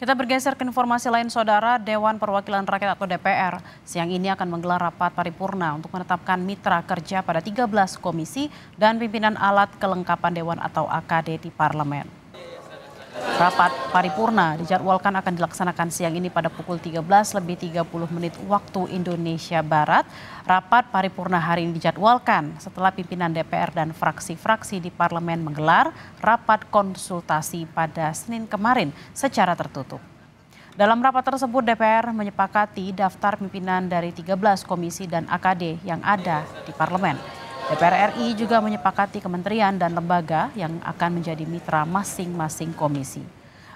Kita bergeser ke informasi lain, Saudara. Dewan Perwakilan Rakyat atau DPR siang ini akan menggelar rapat paripurna untuk menetapkan mitra kerja pada 13 komisi dan pimpinan alat kelengkapan Dewan atau AKD di Parlemen. Rapat paripurna dijadwalkan akan dilaksanakan siang ini pada pukul 13.30 waktu Indonesia Barat. Rapat paripurna hari ini dijadwalkan setelah pimpinan DPR dan fraksi-fraksi di Parlemen menggelar rapat konsultasi pada Senin kemarin secara tertutup. Dalam rapat tersebut DPR menyepakati daftar pimpinan dari 13 komisi dan AKD yang ada di Parlemen. DPR RI juga menyepakati kementerian dan lembaga yang akan menjadi mitra masing-masing komisi.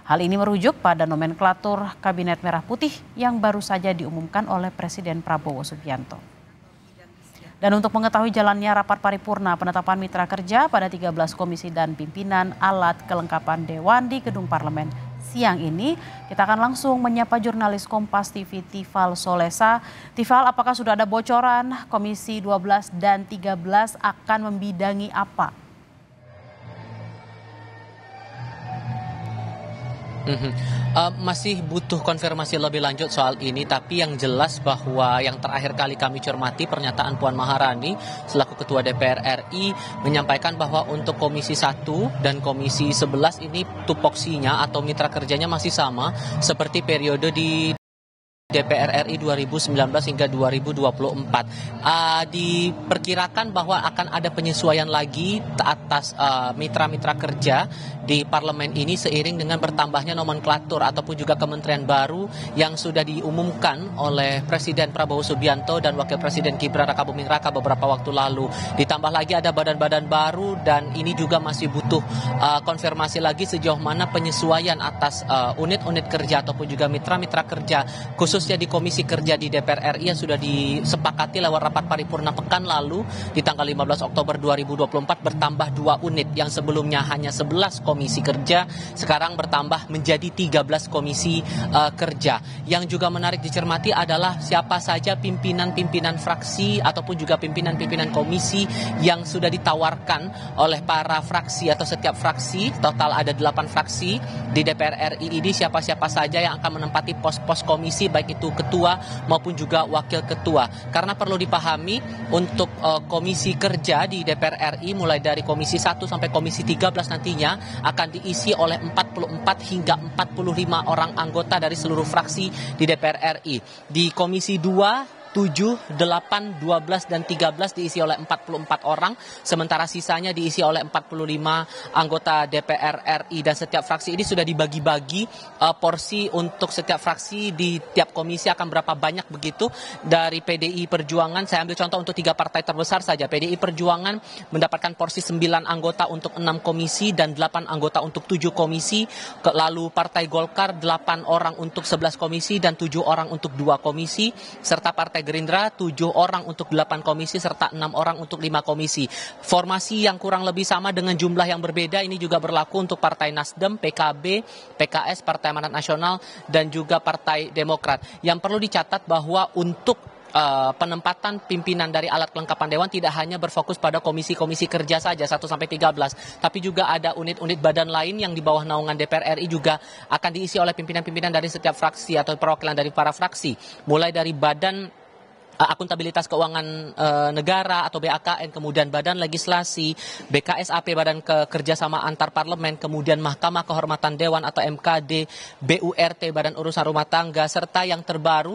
Hal ini merujuk pada nomenklatur Kabinet Merah Putih yang baru saja diumumkan oleh Presiden Prabowo Subianto. Dan untuk mengetahui jalannya rapat paripurna penetapan mitra kerja pada 13 komisi dan pimpinan alat kelengkapan Dewan di Gedung Parlemen siang ini, kita akan langsung menyapa jurnalis Kompas TV Tifal Solesa. Tifal, apakah sudah ada bocoran Komisi 12 dan 13 akan membidangi apa? Masih butuh konfirmasi lebih lanjut soal ini, tapi yang jelas bahwa yang terakhir kali kami cermati pernyataan Puan Maharani selaku Ketua DPR RI menyampaikan bahwa untuk Komisi 1 dan Komisi 11 ini tupoksinya atau mitra kerjanya masih sama seperti periode di DPR RI 2019 hingga 2024. Diperkirakan bahwa akan ada penyesuaian lagi atas mitra-mitra kerja di parlemen ini seiring dengan bertambahnya nomenklatur ataupun juga kementerian baru yang sudah diumumkan oleh Presiden Prabowo Subianto dan Wakil Presiden Gibran Rakabuming Raka beberapa waktu lalu. Ditambah lagi ada badan-badan baru dan ini juga masih butuh konfirmasi lagi sejauh mana penyesuaian atas unit-unit kerja ataupun juga mitra-mitra kerja khususnya di Komisi Kerja di DPR RI yang sudah disepakati lewat rapat paripurna pekan lalu di tanggal 15 Oktober 2024 bertambah 2 unit yang sebelumnya hanya 11 komisi kerja sekarang bertambah menjadi 13 komisi kerja. Yang juga menarik dicermati adalah siapa saja pimpinan-pimpinan fraksi ataupun juga pimpinan-pimpinan komisi yang sudah ditawarkan oleh para fraksi atau setiap fraksi. Total ada 8 fraksi di DPR RI ini, siapa-siapa saja yang akan menempati pos-pos komisi baik itu ketua maupun juga wakil ketua. Karena perlu dipahami untuk komisi kerja di DPR RI mulai dari komisi 1 sampai komisi 13 nantinya akan diisi oleh 44 hingga 45 orang anggota dari seluruh fraksi di DPR RI. Di komisi 2 7, 8, 12, dan 13 diisi oleh 44 orang, sementara sisanya diisi oleh 45 anggota DPR RI. Dan setiap fraksi ini sudah dibagi-bagi porsi untuk setiap fraksi di tiap komisi akan berapa banyak begitu. Dari PDI Perjuangan, saya ambil contoh untuk 3 partai terbesar saja. PDI Perjuangan mendapatkan porsi 9 anggota untuk 6 komisi dan 8 anggota untuk 7 komisi. Lalu Partai Golkar 8 orang untuk 11 komisi dan 7 orang untuk 2 komisi, serta Partai Gerindra 7 orang untuk 8 komisi serta 6 orang untuk 5 komisi. Formasi yang kurang lebih sama dengan jumlah yang berbeda ini juga berlaku untuk Partai Nasdem, PKB, PKS, Partai Amanat Nasional, dan juga Partai Demokrat. Yang perlu dicatat bahwa untuk penempatan pimpinan dari alat kelengkapan Dewan tidak hanya berfokus pada komisi-komisi kerja saja 1-13, tapi juga ada unit-unit badan lain yang di bawah naungan DPR RI juga akan diisi oleh pimpinan-pimpinan dari setiap fraksi atau perwakilan dari para fraksi, mulai dari Badan Akuntabilitas Keuangan Negara atau BAKN, kemudian Badan Legislasi, BKSAP, Badan Kerjasama Antar Parlemen, kemudian Mahkamah Kehormatan Dewan atau MKD, BURT, Badan Urusan Rumah Tangga, serta yang terbaru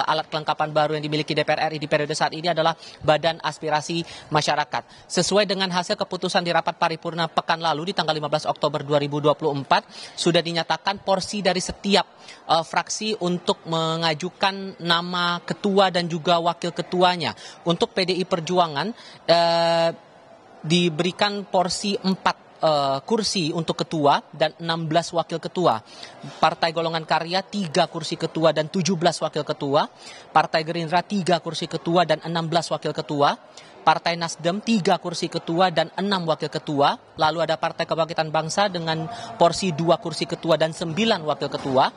alat kelengkapan baru yang dimiliki DPR RI di periode saat ini adalah Badan Aspirasi Masyarakat. Sesuai dengan hasil keputusan di rapat paripurna pekan lalu di tanggal 15 Oktober 2024, sudah dinyatakan porsi dari setiap fraksi untuk mengajukan nama ketua dan juga wakil ketuanya. Untuk PDI Perjuangan diberikan porsi 4 kursi untuk ketua dan 16 wakil ketua. Partai Golongan Karya 3 kursi ketua dan 17 wakil ketua. Partai Gerindra 3 kursi ketua dan 16 wakil ketua. Partai Nasdem 3 kursi ketua dan 6 wakil ketua. Lalu ada Partai Kebangkitan Bangsa dengan porsi 2 kursi ketua dan 9 wakil ketua.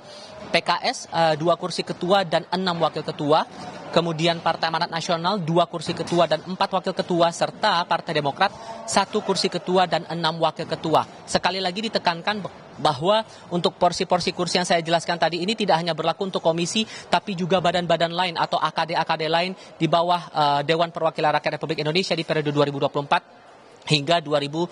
PKS 2 kursi ketua dan 6 wakil ketua. Kemudian Partai Amanat Nasional 2 kursi ketua dan 4 wakil ketua, serta Partai Demokrat 1 kursi ketua dan 6 wakil ketua. Sekali lagi ditekankan bahwa untuk porsi-porsi kursi yang saya jelaskan tadi ini tidak hanya berlaku untuk komisi, tapi juga badan-badan lain atau AKD-AKD lain di bawah Dewan Perwakilan Rakyat Republik Indonesia di periode 2024 hingga 2029.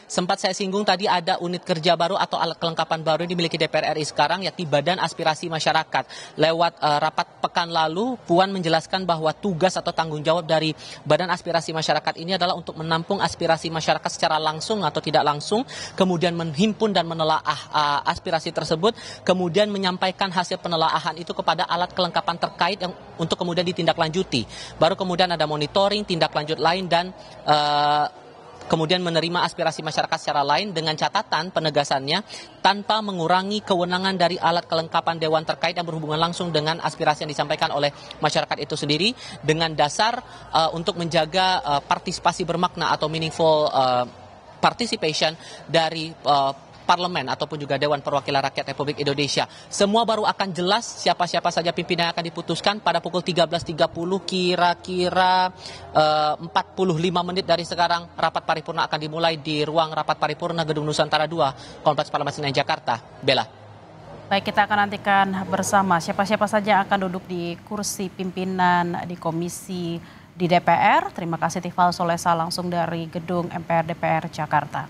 Sempat saya singgung tadi ada unit kerja baru atau alat kelengkapan baru yang dimiliki DPR RI sekarang, yakni Badan Aspirasi Masyarakat. Lewat rapat pekan lalu, Puan menjelaskan bahwa tugas atau tanggung jawab dari Badan Aspirasi Masyarakat ini adalah untuk menampung aspirasi masyarakat secara langsung atau tidak langsung, kemudian menghimpun dan menelaah aspirasi tersebut, kemudian menyampaikan hasil penelaahan itu kepada alat kelengkapan terkait yang untuk kemudian ditindaklanjuti. Baru kemudian ada monitoring, tindak lanjut lain, dan kemudian menerima aspirasi masyarakat secara lain dengan catatan penegasannya tanpa mengurangi kewenangan dari alat kelengkapan dewan terkait yang berhubungan langsung dengan aspirasi yang disampaikan oleh masyarakat itu sendiri, dengan dasar untuk menjaga partisipasi bermakna atau meaningful participation dari Parlemen ataupun juga Dewan Perwakilan Rakyat Republik Indonesia. Semua baru akan jelas siapa-siapa saja pimpinan yang akan diputuskan pada pukul 13.30, kira-kira 45 menit dari sekarang. Rapat paripurna akan dimulai di ruang rapat paripurna Gedung Nusantara 2, Kompleks Parlemen Senayan, Jakarta. Bella. Baik, kita akan nantikan bersama siapa-siapa saja yang akan duduk di kursi pimpinan di komisi di DPR. Terima kasih Tifal Solesa langsung dari Gedung MPR DPR Jakarta.